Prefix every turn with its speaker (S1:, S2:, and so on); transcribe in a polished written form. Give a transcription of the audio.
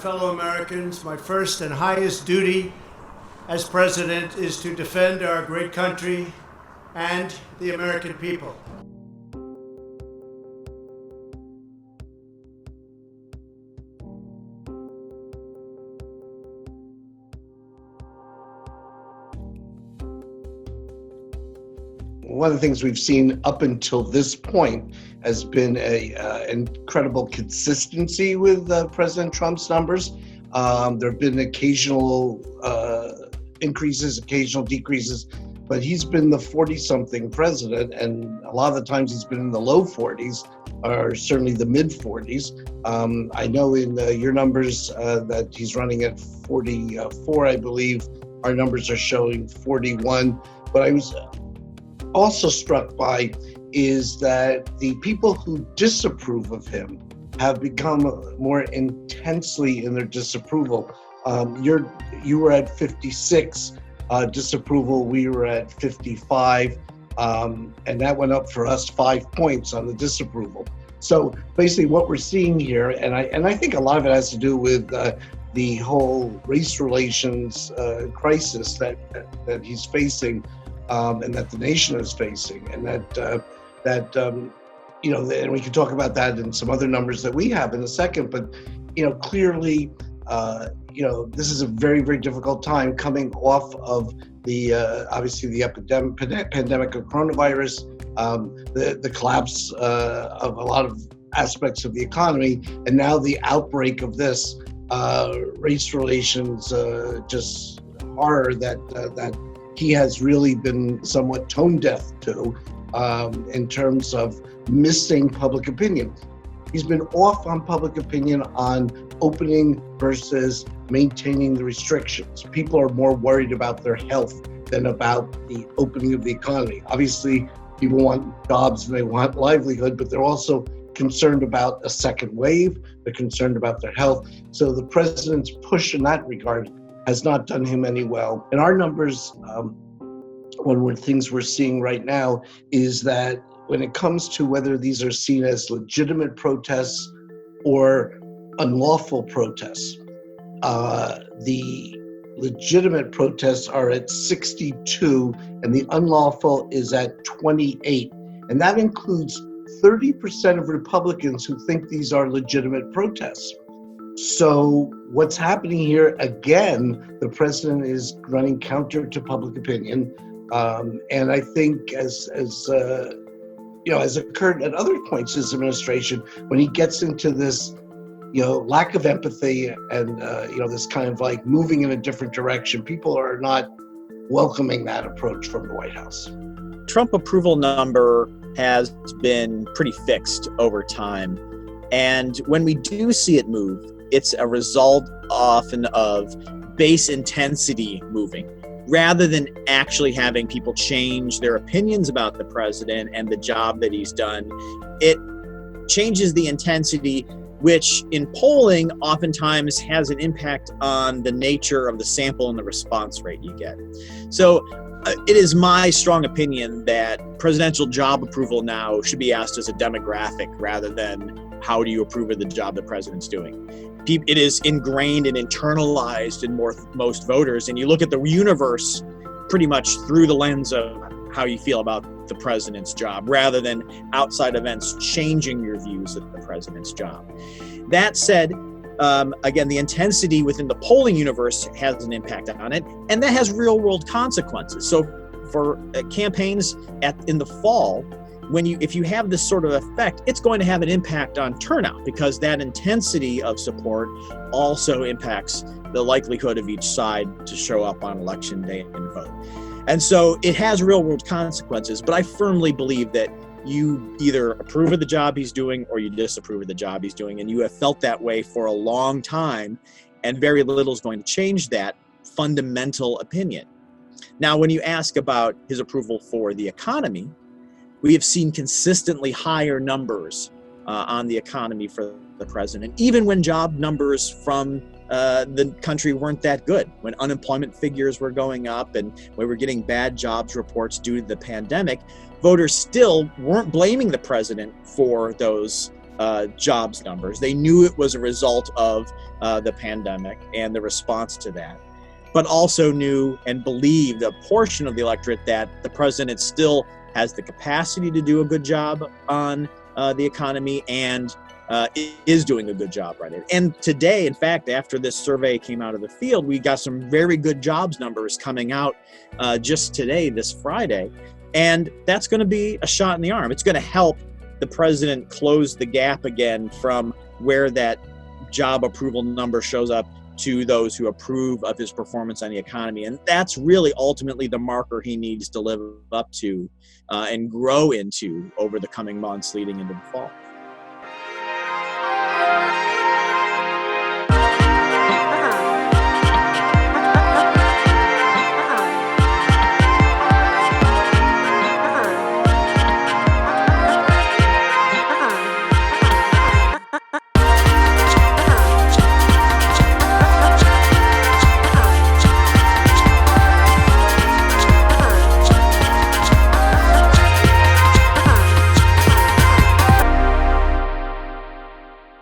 S1: fellow Americans, my first and highest duty as president is to defend our great country and the American people.
S2: One of the things we've seen up until this point has been an incredible consistency with President Trump's numbers. There have been occasional increases, occasional decreases, but he's been the 40-something president, and a lot of the times he's been in the low 40s, or certainly the mid 40s. I know in your numbers that he's running at 44, I believe. Our numbers are showing 41, but I was also struck by is that the people who disapprove of him have become more intensely in their disapproval. You were at 56 disapproval, we were at 55, and that went up for us 5 points on the disapproval. So basically what we're seeing here, and I think a lot of it has to do with the whole race relations crisis that he's facing, and that the nation is facing, and and we can talk about that in some other numbers that we have in a second. But clearly, this is a very, very difficult time coming off of the obviously the pandemic of coronavirus, the collapse of a lot of aspects of the economy, and now the outbreak of this race relations just horror that he has really been somewhat tone deaf to in terms of missing public opinion. He's been off on public opinion on opening versus maintaining the restrictions. People are more worried about their health than about the opening of the economy. Obviously, people want jobs and they want livelihood, but they're also concerned about a second wave. They're concerned about their health. So the president's push in that regard has not done him any well. And our numbers, one of the things we're seeing right now is that when it comes to whether these are seen as legitimate protests or unlawful protests, the legitimate protests are at 62 and the unlawful is at 28. And that includes 30% of Republicans who think these are legitimate protests. So what's happening here, again, the president is running counter to public opinion. And I think as occurred at other points in his administration, when he gets into this, lack of empathy and, this kind of like moving in a different direction, people are not welcoming that approach from the White House.
S3: Trump approval number has been pretty fixed over time. And when we do see it move, it's a result often of base intensity moving, rather than actually having people change their opinions about the president and the job that he's done. It changes the intensity, which in polling oftentimes has an impact on the nature of the sample and the response rate you get. So it is my strong opinion that presidential job approval now should be asked as a demographic rather than how do you approve of the job the president's doing. It is ingrained and internalized in most voters, and you look at the universe pretty much through the lens of how you feel about the president's job, rather than outside events changing your views of the president's job. That said, again, the intensity within the polling universe has an impact on it, and that has real-world consequences. So for campaigns in the fall, if you have this sort of effect, it's going to have an impact on turnout, because that intensity of support also impacts the likelihood of each side to show up on election day and vote. And so it has real world consequences, but I firmly believe that you either approve of the job he's doing or you disapprove of the job he's doing. And you have felt that way for a long time, and very little is going to change that fundamental opinion. Now, when you ask about his approval for the economy, we have seen consistently higher numbers on the economy for the president, even when job numbers from the country weren't that good, when unemployment figures were going up and we were getting bad jobs reports due to the pandemic. Voters still weren't blaming the president for those jobs numbers. They knew it was a result of the pandemic and the response to that, but also knew and believed, a portion of the electorate, that the president still has the capacity to do a good job on the economy and is doing a good job right now. And today, in fact, after this survey came out of the field, we got some very good jobs numbers coming out just today, this Friday. And that's going to be a shot in the arm. It's going to help the president close the gap again from where that job approval number shows up to those who approve of his performance on the economy. And that's really ultimately the marker he needs to live up to and grow into over the coming months leading into the fall.